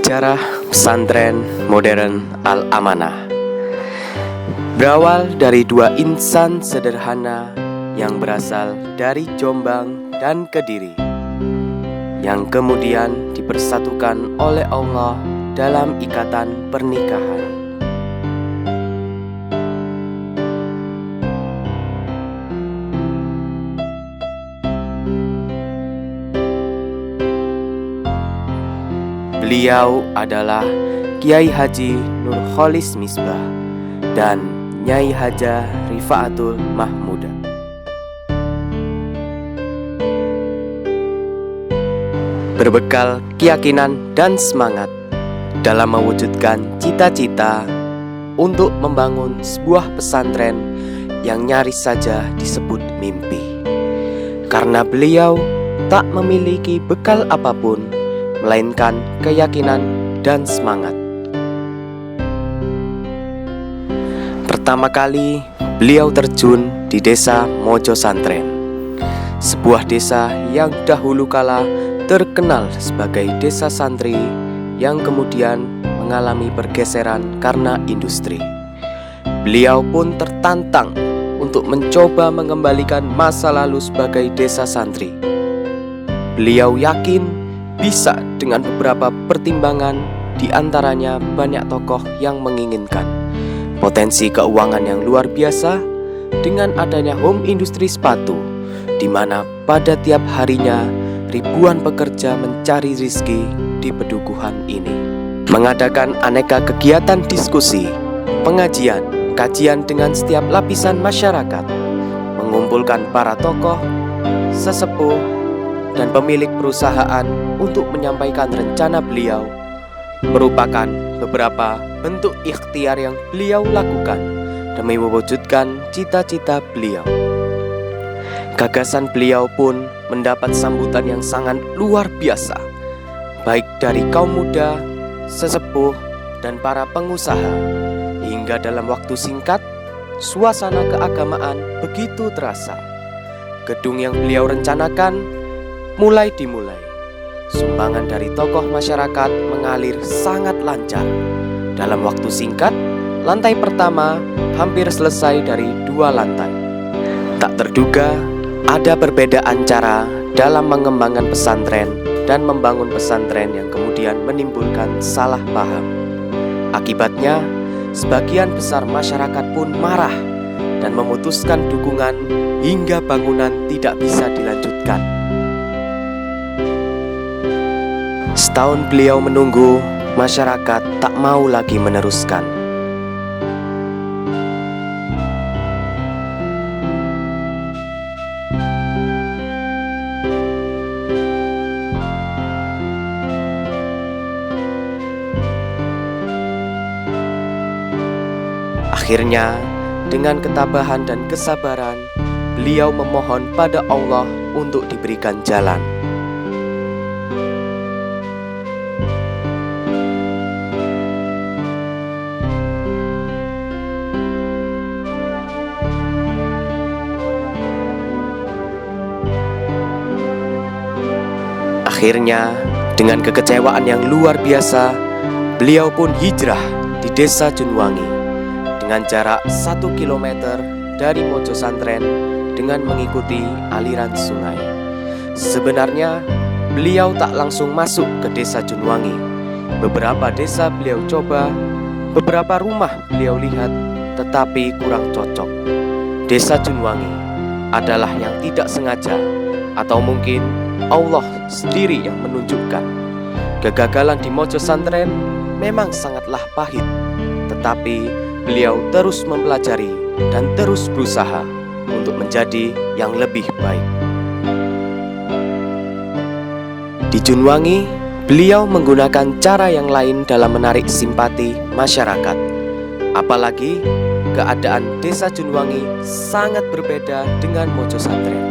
Sejarah pesantren modern Al-Amanah berawal dari dua insan sederhana yang berasal dari Jombang dan Kediri, yang kemudian dipersatukan oleh Allah dalam ikatan pernikahan. Beliau adalah Kiai Haji Nurholis Misbah dan Nyai Hajah Rifaatul Mahmudah. Berbekal keyakinan dan semangat dalam mewujudkan cita-cita untuk membangun sebuah pesantren yang nyaris saja disebut mimpi, karena beliau tak memiliki bekal apapun melainkan keyakinan dan semangat. Pertama kali beliau terjun di desa Mojo Santren, sebuah desa yang dahulu kala terkenal sebagai desa santri yang kemudian mengalami pergeseran karena industri. Beliau pun tertantang untuk mencoba mengembalikan masa lalu sebagai desa santri. Beliau yakin bisa dengan beberapa pertimbangan, di antaranya banyak tokoh yang menginginkan potensi keuangan yang luar biasa dengan adanya home industri sepatu, di mana pada tiap harinya ribuan pekerja mencari rizki di pedukuhan ini. Mengadakan aneka kegiatan diskusi, pengajian, kajian dengan setiap lapisan masyarakat, mengumpulkan para tokoh, sesepuh, dan pemilik perusahaan untuk menyampaikan rencana beliau, merupakan beberapa bentuk ikhtiar yang beliau lakukan demi mewujudkan cita-cita beliau. Gagasan beliau pun mendapat sambutan yang sangat luar biasa, baik dari kaum muda, sesepuh, dan para pengusaha. Hingga dalam waktu singkat, suasana keagamaan begitu terasa. Gedung yang beliau rencanakan mulai dimulai. Sumbangan dari tokoh masyarakat mengalir sangat lancar. Dalam waktu singkat, lantai pertama hampir selesai dari 2 lantai. Tak terduga, ada perbedaan cara dalam mengembangkan pesantren dan membangun pesantren yang kemudian menimbulkan salah paham. Akibatnya, sebagian besar masyarakat pun marah dan memutuskan dukungan hingga bangunan tidak bisa dilanjutkan. Setahun beliau menunggu, masyarakat tak mau lagi meneruskan. Akhirnya, dengan ketabahan dan kesabaran, beliau memohon pada Allah untuk diberikan jalan. Akhirnya, dengan kekecewaan yang luar biasa, beliau pun hijrah di desa Junwangi dengan jarak 1 kilometer dari Mojo Santren dengan mengikuti aliran sungai. Sebenarnya, beliau tak langsung masuk ke desa Junwangi. Beberapa desa beliau coba, beberapa rumah beliau lihat, tetapi kurang cocok. Desa Junwangi adalah yang tidak sengaja, atau mungkin Allah sendiri yang menunjukkan. Kegagalan di Mojo Santren memang sangatlah pahit, tetapi beliau terus mempelajari dan terus berusaha untuk menjadi yang lebih baik. Di Junwangi, beliau menggunakan cara yang lain dalam menarik simpati masyarakat. Apalagi keadaan desa Junwangi sangat berbeda dengan Mojo Santren.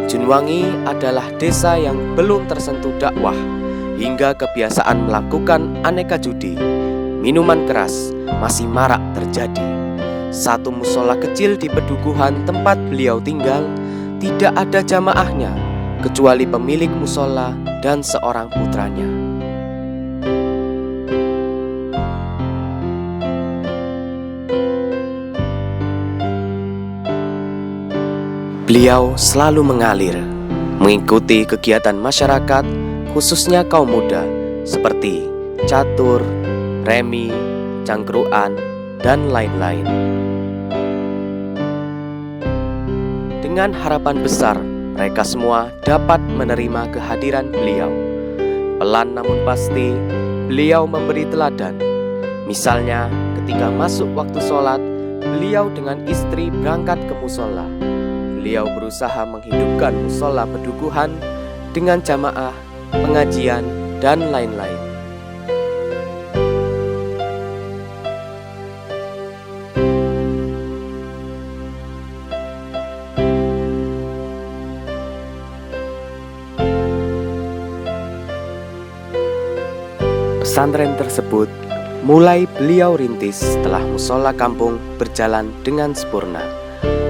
Junwangi adalah desa yang belum tersentuh dakwah, hingga kebiasaan melakukan aneka judi, minuman keras masih marak terjadi. Satu musola kecil di pedukuhan tempat beliau tinggal tidak ada jamaahnya kecuali pemilik musola dan seorang putranya. Beliau selalu mengalir, mengikuti kegiatan masyarakat, khususnya kaum muda, seperti catur, remi, cangkruan, dan lain-lain. Dengan harapan besar, mereka semua dapat menerima kehadiran beliau. Pelan namun pasti, beliau memberi teladan. Misalnya, ketika masuk waktu sholat, beliau dengan istri berangkat ke musola. Beliau berusaha menghidupkan musola pedukuhan dengan jamaah, pengajian, dan lain-lain. Pesantren tersebut mulai beliau rintis setelah musola kampung berjalan dengan sempurna.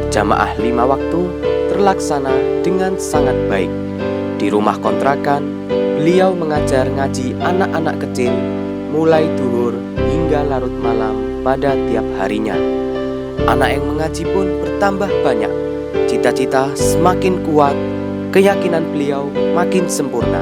Jamaah 5 waktu terlaksana dengan sangat baik. Di rumah kontrakan, beliau mengajar ngaji anak-anak kecil mulai duhur hingga larut malam pada tiap harinya. Anak yang mengaji pun bertambah banyak. Cita-cita semakin kuat, keyakinan beliau makin sempurna.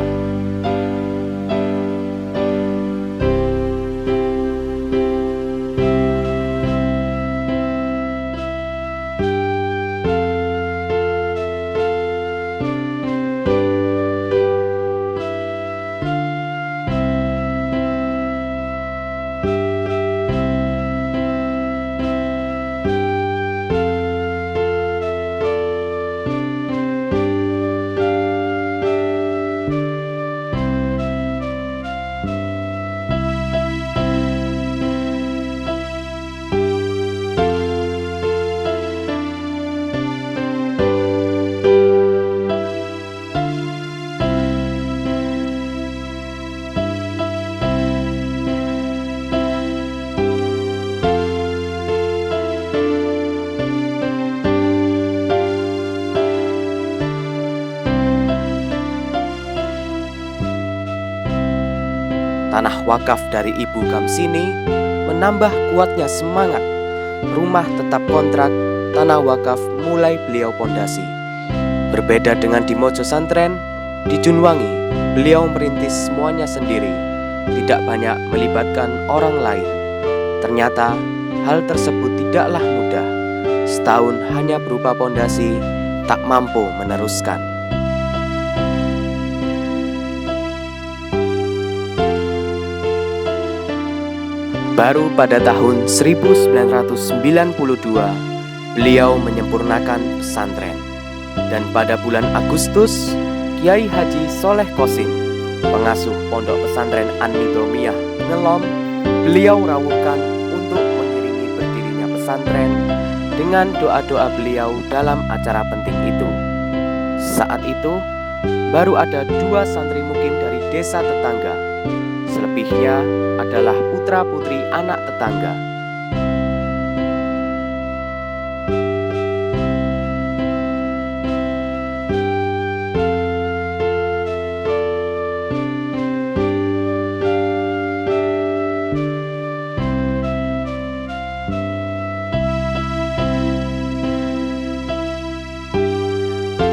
Tanah wakaf dari Ibu Kamsini menambah kuatnya semangat. Rumah tetap kontrak, tanah wakaf mulai beliau pondasi. Berbeda dengan di Mojo Santren, di Junwangi, beliau merintis semuanya sendiri, tidak banyak melibatkan orang lain. Ternyata hal tersebut tidaklah mudah. Setahun hanya berupa pondasi, tak mampu meneruskan. Baru pada tahun 1992, beliau menyempurnakan pesantren. Dan pada bulan Agustus, Kiai Haji Soleh Qosim, pengasuh pondok pesantren An-Nidhomiyah Ngelom, beliau rawuhkan untuk mengiringi berdirinya pesantren dengan doa-doa beliau dalam acara penting itu. Saat itu, baru ada 2 santri mukim dari desa tetangga. Selebihnya adalah putra-putri anak tetangga.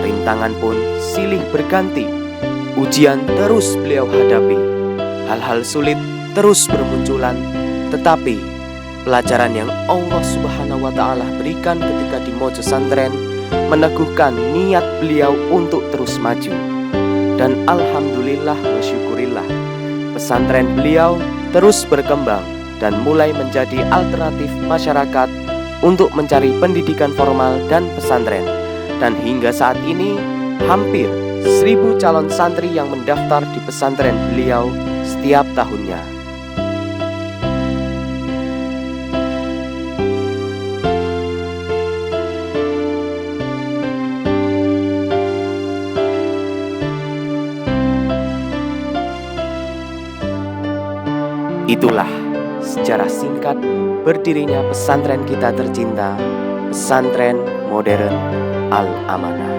Rintangan pun silih berganti. Ujian terus beliau hadapi. Hal-hal sulit terus bermunculan, tetapi pelajaran yang Allah Subhanahu wa Ta'ala berikan ketika di Mojo Santren meneguhkan niat beliau untuk terus maju. Dan alhamdulillah wa syukurillah, pesantren beliau terus berkembang dan mulai menjadi alternatif masyarakat untuk mencari pendidikan formal dan pesantren. Dan hingga saat ini hampir 1000 calon santri yang mendaftar di pesantren beliau setiap tahunnya. Itulah sejarah singkat berdirinya pesantren kita tercinta, Pesantren Modern Al-Amanah.